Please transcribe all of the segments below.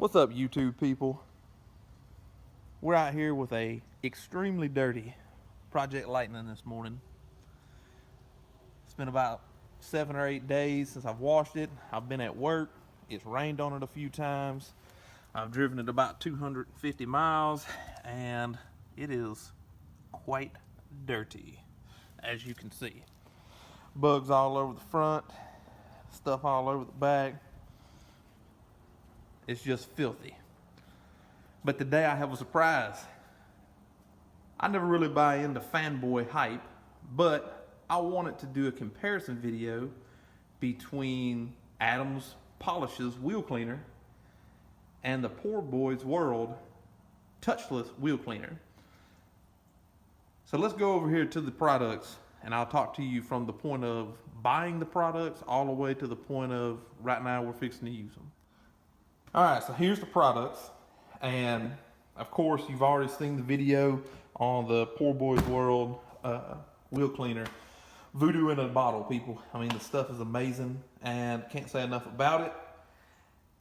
What's up, YouTube people? We're out here with a extremely dirty Project Lightning this morning. It's been about 7 or 8 days since I've washed it. I've been at work. It's rained on it a few times. I've driven it about 250 miles and it is quite dirty, as you can see. Bugs all over the front, stuff all over the back. It's just filthy. But today I have a surprise. I never really buy into fanboy hype, but I wanted to do a comparison video between Adams Polishes wheel cleaner and the Poorboys World touchless wheel cleaner. So let's go over here to the products and I'll talk to you from the point of buying the products all the way to the point of right now we're fixing to use them. All right, so here's the products. And of course, you've already seen the video on the Poorboys World wheel cleaner. Voodoo in a bottle, people. I mean, the stuff is amazing and can't say enough about it.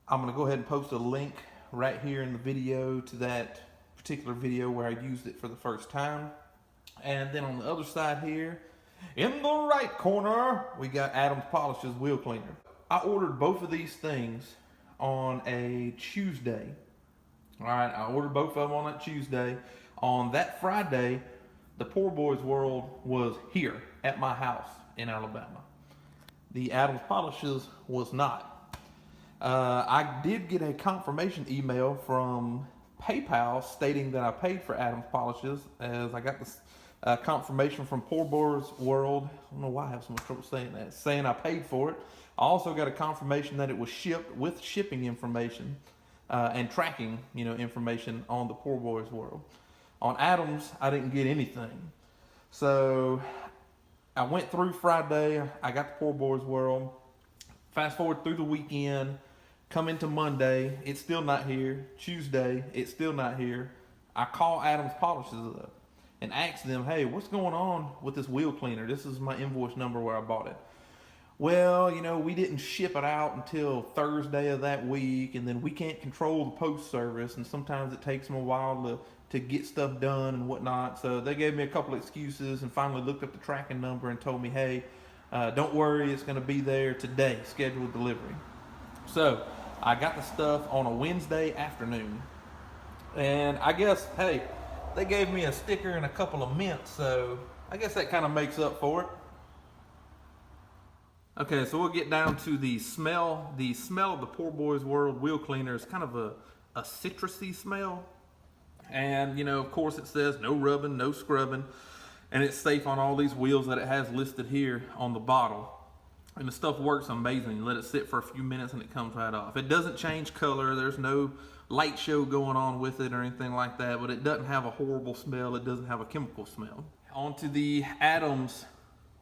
I'm gonna go ahead and post a link right here in the video to that particular video where I used it for the first time. And then on the other side here, in the right corner, we got Adams Polishes wheel cleaner. I ordered both of these things on a Tuesday. All right, I ordered both of them on that Tuesday. On that Friday, the Poorboys World was here at my house in Alabama. The Adams Polishes was not. I did get a confirmation email from PayPal stating that I paid for Adams Polishes, as I got this confirmation from Poorboys World. I don't know why I have so much trouble saying that. Saying I paid for it. I also got a confirmation that it was shipped with shipping information. And tracking, information on the Poorboys World. On Adams, I didn't get anything. So I went through Friday, I got the Poorboys World. Fast forward through the weekend, come into Monday, it's still not here. Tuesday, it's still not here. I call Adams Polishes up and ask them, hey, what's going on with this wheel cleaner? This is my invoice number where I bought it. Well, we didn't ship it out until Thursday of that week, and then we can't control the post service, and sometimes it takes them a while to get stuff done and whatnot. So they gave me a couple of excuses and finally looked up the tracking number and told me, hey, don't worry, it's going to be there today, scheduled delivery. So I got the stuff on a Wednesday afternoon, and I guess, hey, they gave me a sticker and a couple of mints, so I guess that kind of makes up for it. Okay, so we'll get down to the smell. The smell of the Poorboys World wheel cleaner is kind of a citrusy smell. And, of course it says no rubbing, no scrubbing. And it's safe on all these wheels that it has listed here on the bottle. And the stuff works amazing. You let it sit for a few minutes and it comes right off. It doesn't change color. There's no light show going on with it or anything like that. But it doesn't have a horrible smell. It doesn't have a chemical smell. On to the Adams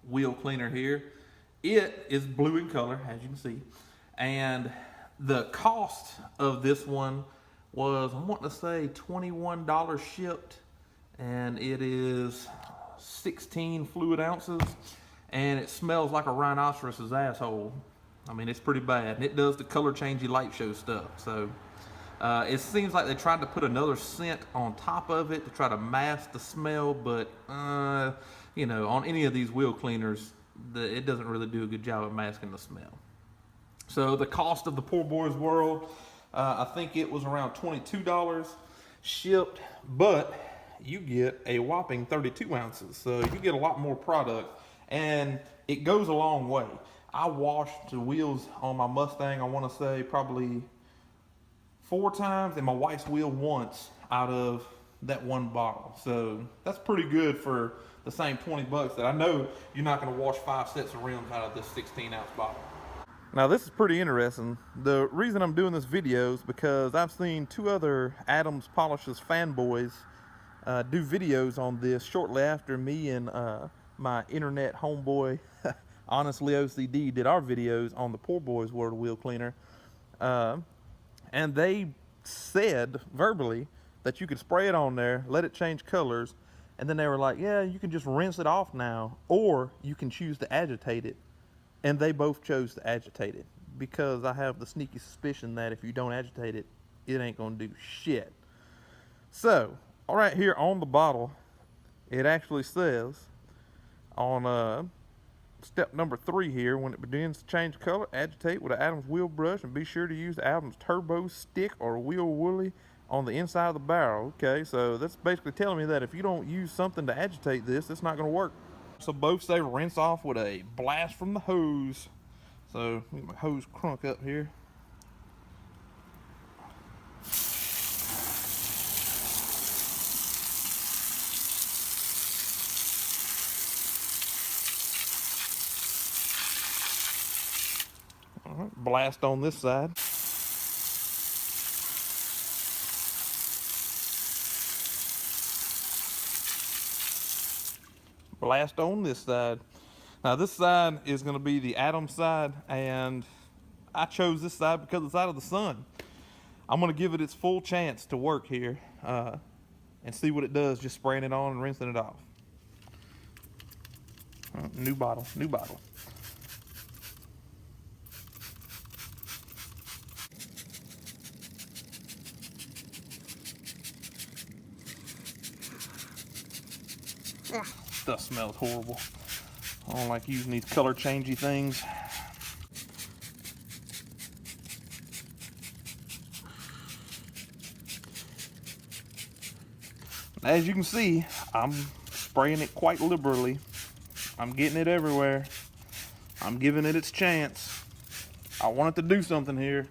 wheel cleaner here. It is blue in color, as you can see, and the cost of this one was, I'm wanting to say, $21 shipped, and it is 16 fluid ounces, and it smells like a rhinoceros's asshole. I mean, it's pretty bad, and it does the color changey light show stuff. So it seems like they tried to put another scent on top of it to try to mask the smell, but on any of these wheel cleaners, it doesn't really do a good job of masking the smell. So the cost of the Poorboys World, I think it was around $22 shipped, but you get a whopping 32 ounces. So you get a lot more product, and it goes a long way. I washed the wheels on my Mustang, I want to say probably 4 times, and my wife's wheel once out of that one bottle. So that's pretty good for the same 20 bucks that I know you're not going to wash 5 sets of rims out of this 16-ounce bottle. Now this is pretty interesting. The reason I'm doing this video is because I've seen 2 other Adams Polishes fanboys do videos on this shortly after me and my internet homeboy Honestly OCD did our videos on the Poorboys World wheel cleaner, and they said verbally that you could spray it on there, let it change colors, and then they were like, yeah, you can just rinse it off now, or you can choose to agitate it. And they both chose to agitate it because I have the sneaky suspicion that if you don't agitate it, it ain't gonna do shit. So, all right, here on the bottle, it actually says on step number 3 here, when it begins to change color, agitate with an Adams wheel brush and be sure to use the Adams turbo stick or wheel woolly on the inside of the barrel. Okay, so that's basically telling me that if you don't use something to agitate this, it's not going to work. So both say rinse off with a blast from the hose. So get my hose crunk up here. All right, blast on this side. Blast on this side. Now this side is going to be the Adams side, and I chose this side because it's out of the sun. I'm going to give it its full chance to work here and see what it does, just spraying it on and rinsing it off. New bottle, new bottle. Ugh. Stuff smells horrible. I don't like using these color changey things. As you can see, I'm spraying it quite liberally. I'm getting it everywhere. I'm giving it its chance. I want it to do something here.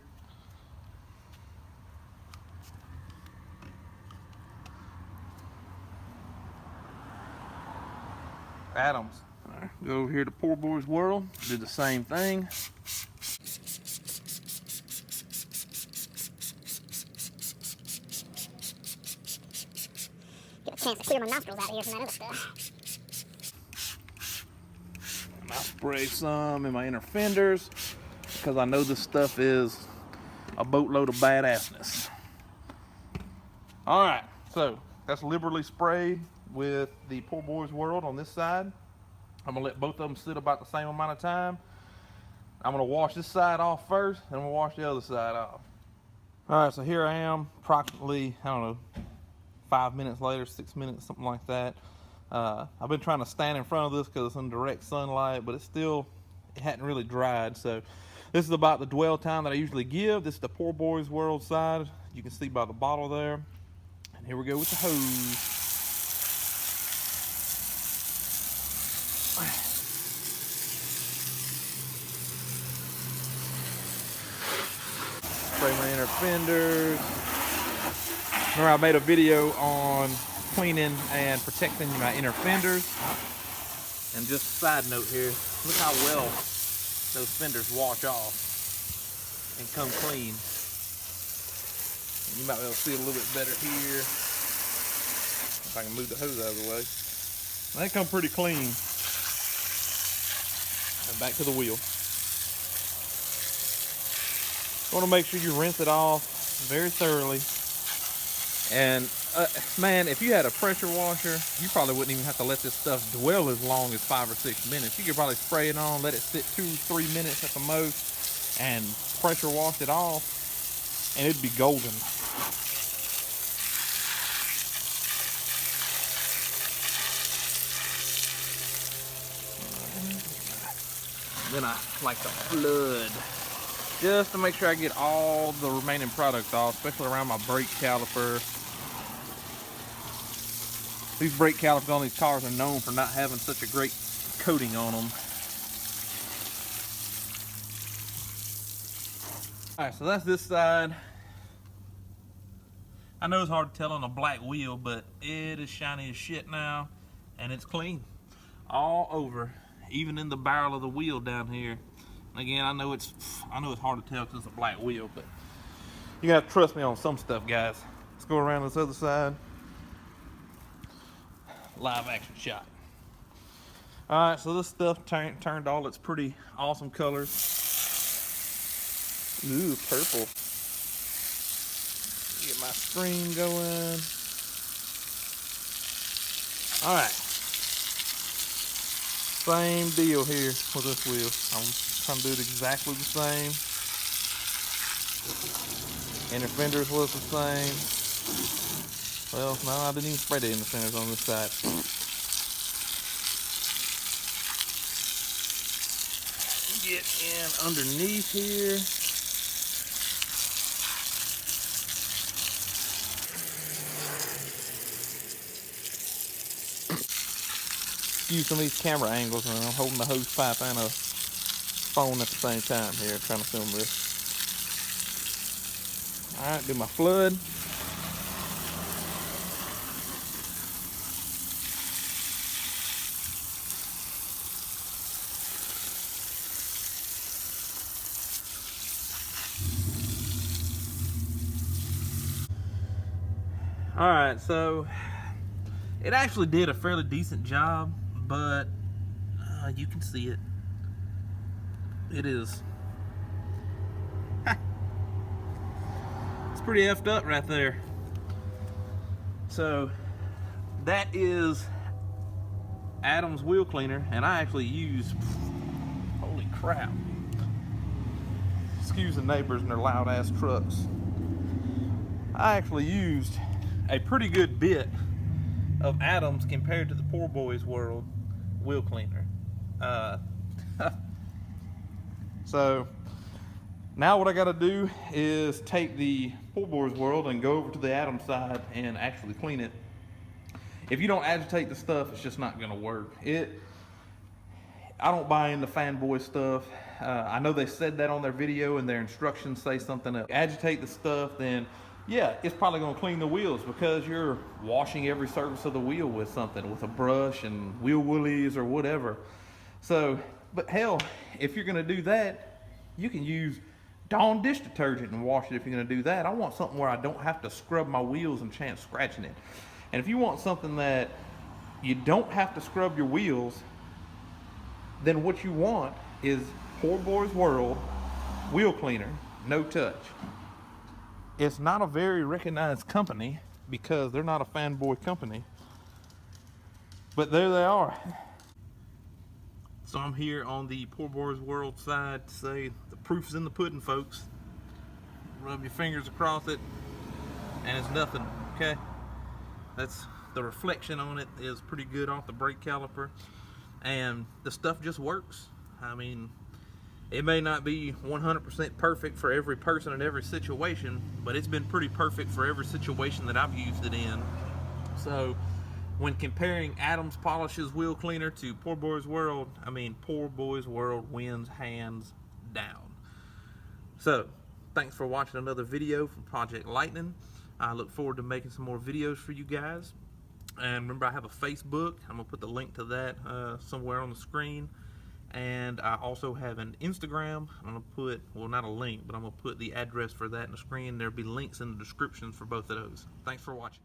Adams. All right, go over here to Poorboys World, do the same thing. Get a chance to clear my nostrils out here from that other stuff. And I'll spray some in my inner fenders because I know this stuff is a boatload of badassness. All right, so that's liberally sprayed with the Poorboys World on this side. I'm gonna let both of them sit about the same amount of time. I'm gonna wash this side off first, and I'm gonna wash the other side off. All right, so here I am, approximately, I don't know, 5 minutes later, 6 minutes, something like that. I've been trying to stand in front of this because it's in direct sunlight, but it hadn't really dried. So this is about the dwell time that I usually give. This is the Poorboys World side. You can see by the bottle there. And here we go with the hose. Spray my inner fenders. Remember, I made a video on cleaning and protecting my inner fenders. And just a side note here, look how well those fenders wash off and come clean. You might be able to see a little bit better here. If I can move the hose out of the way. They come pretty clean. And back to the wheel. You want to make sure you rinse it off very thoroughly. And man, if you had a pressure washer, you probably wouldn't even have to let this stuff dwell as long as 5 or 6 minutes. You could probably spray it on, let it sit 2-3 minutes at the most, and pressure wash it off, and it'd be golden. Then I like to flood, just to make sure I get all the remaining product off, especially around my brake caliper. These brake calipers on these cars are known for not having such a great coating on them. Alright, so that's this side. I know it's hard to tell on a black wheel, but it is shiny as shit now, and it's clean all over, even in the barrel of the wheel down here. Again, I know it's hard to tell because it's a black wheel, but you gotta trust me on some stuff, guys. Let's go around this other side. Live action shot. All right, so this stuff turned all its pretty awesome colors. Ooh, purple. Get my screen going. All right. Same deal here with this wheel. I'm trying to do it exactly the same. Inner fenders was the same. Well, no, I didn't even spray the inner fenders on this side. Get in underneath here. Excuse some of these camera angles, and I'm holding the hose pipe and a phone at the same time here, trying to film this. All right, do my flood. All right, so it actually did a fairly decent job, but you can see it. It is. It's pretty effed up right there. So that is Adam's wheel cleaner, and I actually used, holy crap. Excuse the neighbors and their loud ass trucks. I actually used a pretty good bit of Adam's compared to the Poorboys World wheel cleaner. So now what I got to do is take the Poorboys World and go over to the Adam side and actually clean it. If you don't agitate the stuff, it's just not going to work. I don't buy into fanboy stuff. I know they said that on their video, and their instructions say something else. Agitate the stuff, then yeah, it's probably going to clean the wheels because you're washing every surface of the wheel with something, with a brush and wheel woolies or whatever. So, but hell, if you're going to do that, you can use Dawn dish detergent and wash it if you're going to do that. I want something where I don't have to scrub my wheels and chance scratching it. And if you want something that you don't have to scrub your wheels, then what you want is Poorboys World wheel cleaner, no touch. It's not a very recognized company because they're not a fanboy company, but there they are. So I'm here on the Poorboys World side to say the proof's in the pudding, folks. Rub your fingers across it and it's nothing, okay? That's the reflection on it is pretty good off the brake caliper, and the stuff just works. I mean, it may not be 100% perfect for every person in every situation, but it's been pretty perfect for every situation that I've used it in. So when comparing Adams Polishes wheel cleaner to Poorboys World, I mean, Poorboys World wins hands down. So thanks for watching another video from Project Lightning. I look forward to making some more videos for you guys. And remember, I have a Facebook. I'm gonna put the link to that somewhere on the screen. And I also have an Instagram. I'm gonna put, well, not a link, but I'm gonna put the address for that in the screen. There'll be links in the description for both of those. Thanks for watching.